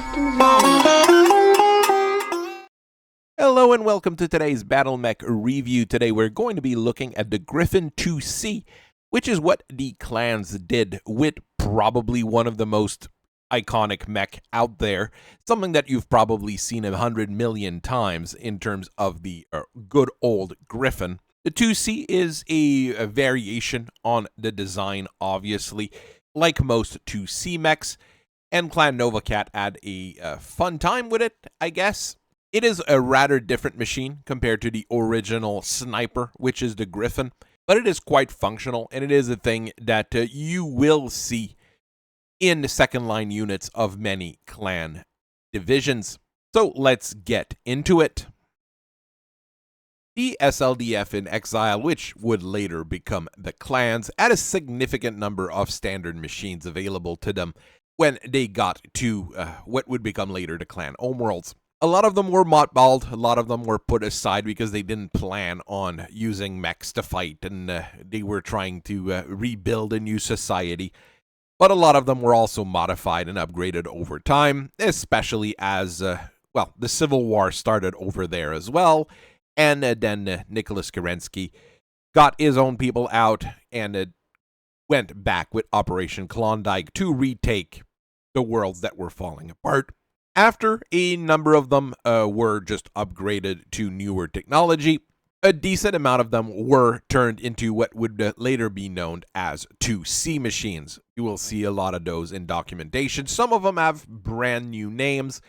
systems nominated. Hello and welcome to today's Battletech review. Today we're going to be looking at the Griffin IIC, which is what the clans did with probably one of the most iconic mech out there. Something that you've probably seen 100 million times in terms of the good old Griffin. The 2C is a variation on the design, obviously, like most 2C mechs, and Clan Novacat had a fun time with it, I guess. It is a rather different machine compared to the original Sniper, which is the Griffin, but it is quite functional, and it is a thing that you will see in the second line units of many clan divisions. So let's get into it. The SLDF in Exile, which would later become the clans, had a significant number of standard machines available to them when they got to what would become later the clan homeworlds. A lot of them were mothballed, a lot of them were put aside because they didn't plan on using mechs to fight, and they were trying to rebuild a new society. But a lot of them were also modified and upgraded over time, especially as, well, the Civil War started over there as well, and then Nicholas Kerensky got his own people out and went back with Operation Klondike to retake the worlds that were falling apart. After a number of them were just upgraded to newer technology, a decent amount of them were turned into what would later be known as 2C machines. You will see a lot of those in documentation. Some of them have brand new names,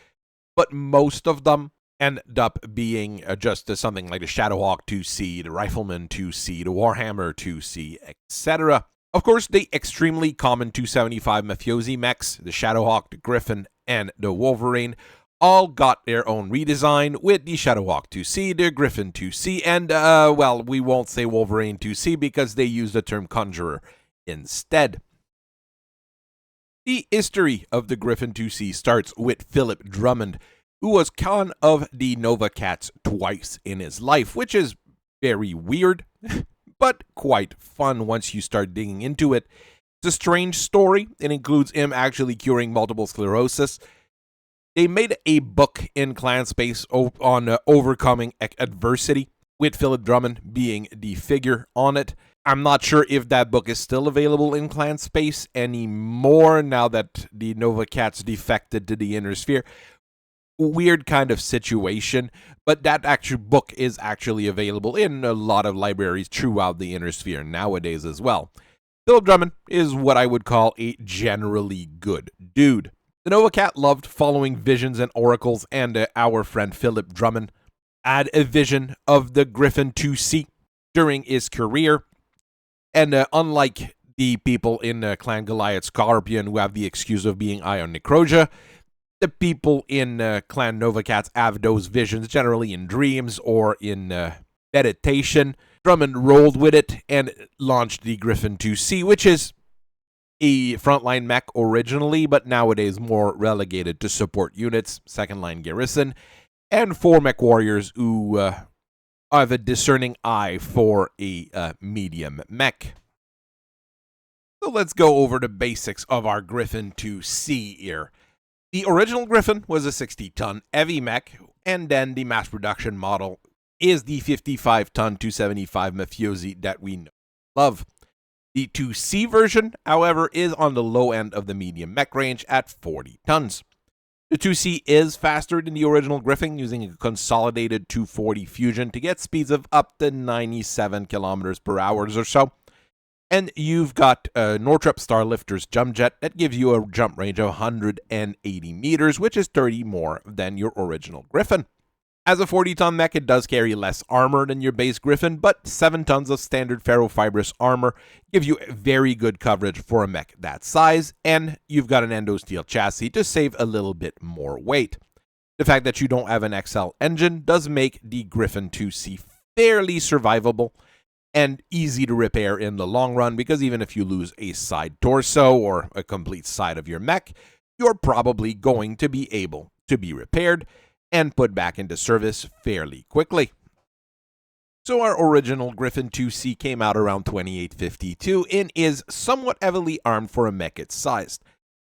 but most of them end up being just something like the Shadowhawk 2C, the Rifleman 2C, the Warhammer 2C, etc. Of course, the extremely common 275 Mafiosi mechs, the Shadowhawk, the Griffin, and the Wolverine, all got their own redesign with the Shadowhawk 2C, the Griffin 2C, and, well, we won't say Wolverine 2C because they use the term Conjurer instead. The history of the Griffin 2C starts with Philip Drummond, who was Khan of the Novacats twice in his life, which is very weird, but quite fun once you start digging into it. It's a strange story. It includes him actually curing multiple sclerosis. They made a book in Clan Space on overcoming adversity, with Philip Drummond being the figure on it. I'm not sure if that book is still available in Clan Space anymore now that the Novacats defected to the Inner Sphere. Weird kind of situation, but that actual book is actually available in a lot of libraries throughout the Inner Sphere nowadays as well. Philip Drummond is what I would call a generally good dude. The Novacat loved following visions and oracles, and our friend Philip Drummond had a vision of the Griffin 2C during his career, and unlike the people in Clan Goliath Scorpion who have the excuse of being Ion Necrosia, the people in Clan Novacats have those visions generally in dreams or in meditation. Drummond rolled with it and launched the Griffin 2C, which is a frontline mech originally, but nowadays more relegated to support units, second line garrison, and 4 Mechwarriors who have a discerning eye for a medium mech. So let's go over the basics of our Griffin 2C here. The original Griffin was a 60-ton heavy mech, and then the mass production model is the 55-ton 275 Mafiosi that we know and love. The 2C version, however, is on the low end of the medium mech range at 40 tons. The 2C is faster than the original Griffin, using a consolidated 240 fusion to get speeds of up to 97 kilometers per hour or so. And you've got Northrop Starlifter's jump jet that gives you a jump range of 180 meters, which is 30 more than your original Griffin. As a 40-ton mech, it does carry less armor than your base Griffin, but 7 tons of standard ferrofibrous armor give you very good coverage for a mech that size, and you've got an endosteel chassis to save a little bit more weight. The fact that you don't have an XL engine does make the Griffin 2C fairly survivable and easy to repair in the long run, because even if you lose a side torso or a complete side of your mech, you're probably going to be able to be repaired and put back into service fairly quickly. So our original Griffin 2C came out around 2852 and is somewhat heavily armed for a mech its size.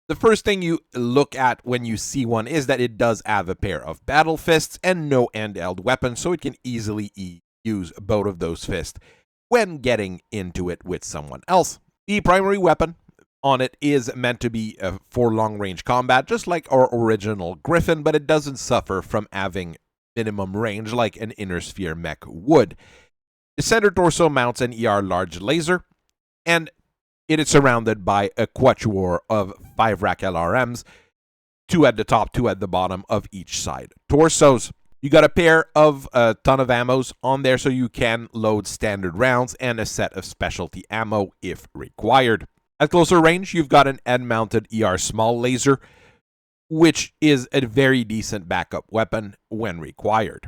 The first thing you look at when you see one is that it does have a pair of battle fists and no handheld weapon, so it can easily use both of those fists when getting into it with someone else. The primary weapon on it is meant to be for long-range combat, just like our original Griffin, but it doesn't suffer from having minimum range like an inner sphere mech would. The center torso mounts an ER large laser, and it is surrounded by a quatuor of 5 rack LRMs, 2 at the top, 2 at the bottom of each side torsos. You got a pair of a ton of ammos on there, so you can load standard rounds and a set of specialty ammo if required. At closer range, you've got an head-mounted ER small laser, which is a very decent backup weapon when required.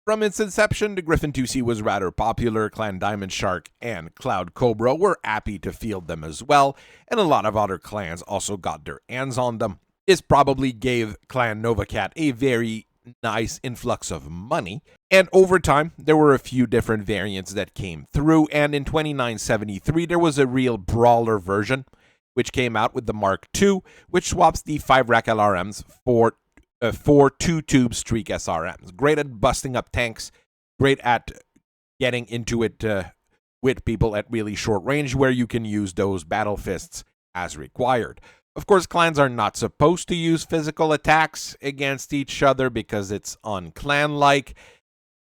From its inception, the Griffin IIC was rather popular. Clan Diamond Shark and Cloud Cobra were happy to field them as well, and a lot of other clans also got their hands on them. This probably gave Clan Novacat a very nice influx of money, and over time, there were a few different variants that came through, and in 2973, there was a real Brawler version, which came out with the Mark II, which swaps the 5 rack LRMs for 2-tube Streak SRMs. Great at busting up tanks, great at getting into it with people at really short range where you can use those battle fists as required. Of course, clans are not supposed to use physical attacks against each other because it's unclan-like,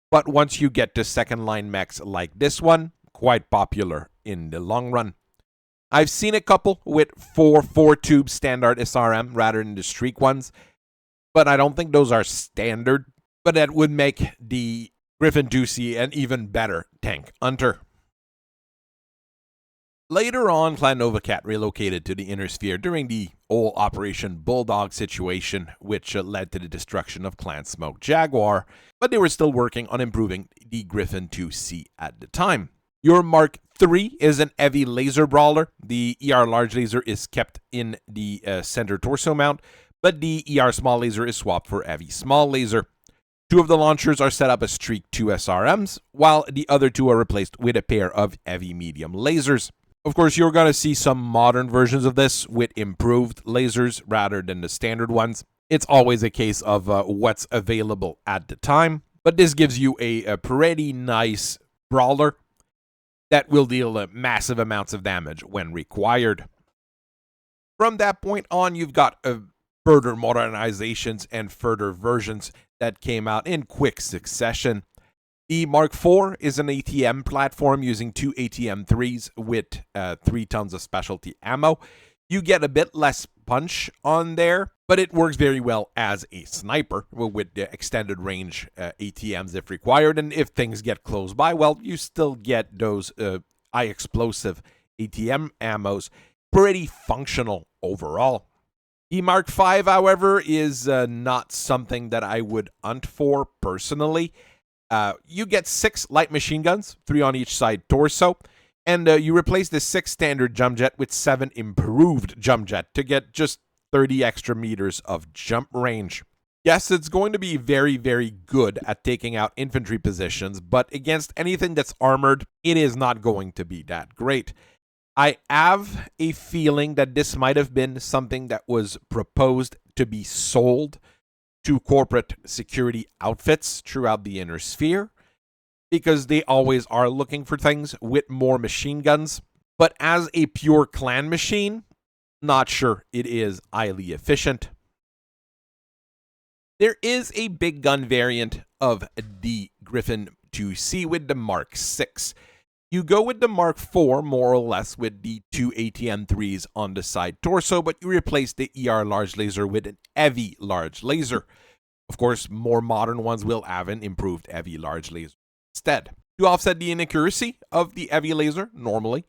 but once you get to second-line mechs like this one, quite popular in the long run. I've seen a couple with 4-tube standard SRM rather than the Streak ones, but I don't think those are standard, but that would make the Griffin IIC an even better tank hunter. Later on, Clan Novacat relocated to the Inner Sphere during the old Operation Bulldog situation, which led to the destruction of Clan Smoke Jaguar, but they were still working on improving the Griffin IIC at the time. Your Mark III is an heavy laser brawler. The ER large laser is kept in the center torso mount, but the ER small laser is swapped for heavy small laser. 2 of the launchers are set up as Streak 2 SRMs, while the other 2 are replaced with a pair of heavy medium lasers. Of course, you're going to see some modern versions of this with improved lasers rather than the standard ones. It's always a case of what's available at the time, but this gives you a pretty nice brawler that will deal massive amounts of damage when required. From that point on, you've got further modernizations and further versions that came out in quick succession. The Mark IV is an ATM platform using 2 ATM-3s with 3 tons of specialty ammo. You get a bit less punch on there, but it works very well as a sniper with the extended range ATMs if required. And if things get close by, well, you still get those high explosive ATM ammos. Pretty functional overall. The Mark V, however, is not something that I would hunt for personally. You get 6 light machine guns, 3 on each side torso, and you replace the 6 standard jump jet with 7 improved jump jet to get just 30 extra meters of jump range. Yes, it's going to be very, very good at taking out infantry positions, but against anything that's armored, it is not going to be that great. I have a feeling that this might have been something that was proposed to be sold to corporate security outfits throughout the Inner Sphere, because they always are looking for things with more machine guns. But as a pure clan machine, not sure it is highly efficient. There is a big gun variant of the Griffin IIC with the Mark VI. You go with the Mark IV, more or less, with the 2 ATM-3s on the side torso, but you replace the ER large laser with an heavy large laser. Of course, more modern ones will have an improved heavy large laser instead. To offset the inaccuracy of the heavy laser, normally,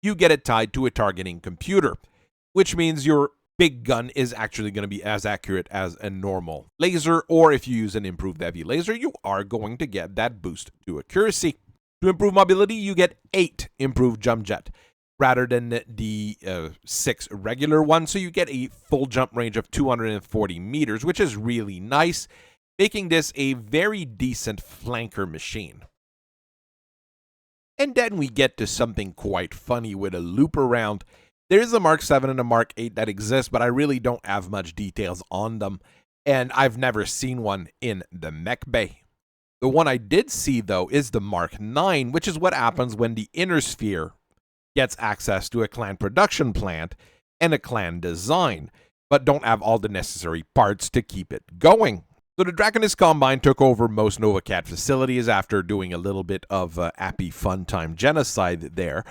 you get it tied to a targeting computer, which means your big gun is actually going to be as accurate as a normal laser, or if you use an improved heavy laser, you are going to get that boost to accuracy. To improve mobility, you get 8 improved jump jet rather than the 6 regular ones, so you get a full jump range of 240 meters, which is really nice, making this a very decent flanker machine. And then we get to something quite funny with a loop around. There is a Mark 7 and a Mark 8 that exist, but I really don't have much details on them, and I've never seen one in the Mech Bay. The one I did see, though, is the Mark 9, which is what happens when the Inner Sphere gets access to a clan production plant and a clan design, but don't have all the necessary parts to keep it going. So the Draconis Combine took over most NovaCat facilities after doing a little bit of Appy Fun Time genocide there,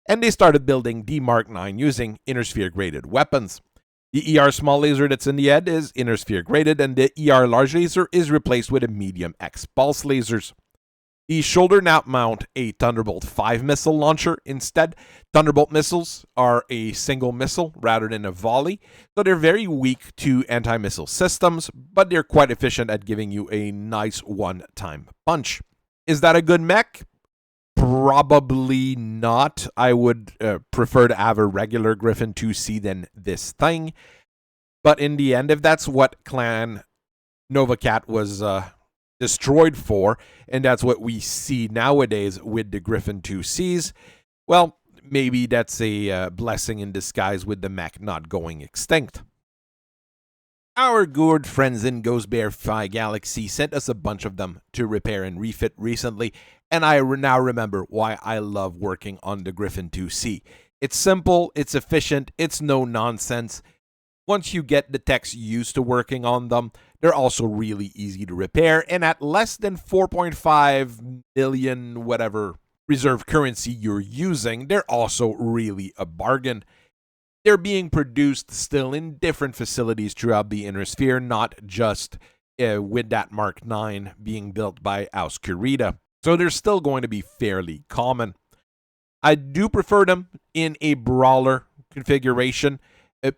and they started building the Mark 9 using Inner Sphere graded weapons. The ER small laser that's in the head is Inner Sphere graded, and the ER large laser is replaced with a medium X pulse lasers. The shoulder now mount a Thunderbolt 5 missile launcher instead. Thunderbolt missiles are a single missile rather than a volley, so they're very weak to anti-missile systems, but they're quite efficient at giving you a nice one-time punch. Is that a good mech? Probably not. I would prefer to have a regular Griffin IIC than this thing, but in the end, if that's what Clan NovaCat was destroyed for, and that's what we see nowadays with the Griffin IICs, well, maybe that's a blessing in disguise with the mech not going extinct. Our good friends in Ghost Bear Phi Galaxy sent us a bunch of them to repair and refit recently, and I now remember why I love working on the Griffin IIC. It's simple, it's efficient, it's no nonsense. Once you get the techs used to working on them, they're also really easy to repair, and at less than 4.5 million whatever reserve currency you're using, they're also really a bargain. They're being produced still in different facilities throughout the Inner Sphere, not just with that Mark 9 being built by Auskurita. So they're still going to be fairly common. I do prefer them in a Brawler configuration,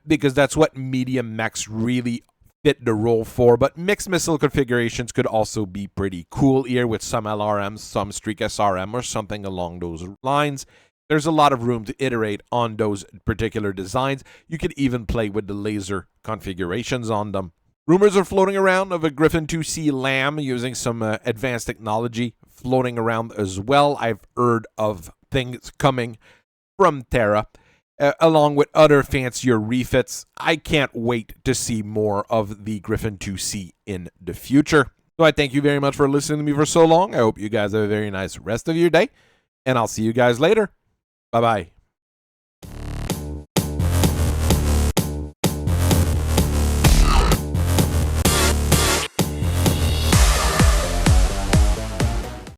because that's what medium mechs really fit the role for, but mixed missile configurations could also be pretty cool here with some LRMs, some Streak SRM, or something along those lines. There's a lot of room to iterate on those particular designs. You could even play with the laser configurations on them. Rumors are floating around of a Griffin IIC Lamb using some advanced technology floating around as well. I've heard of things coming from Terra, along with other fancier refits. I can't wait to see more of the Griffin IIC in the future. So I thank you very much for listening to me for so long. I hope you guys have a very nice rest of your day, and I'll see you guys later. Bye-bye.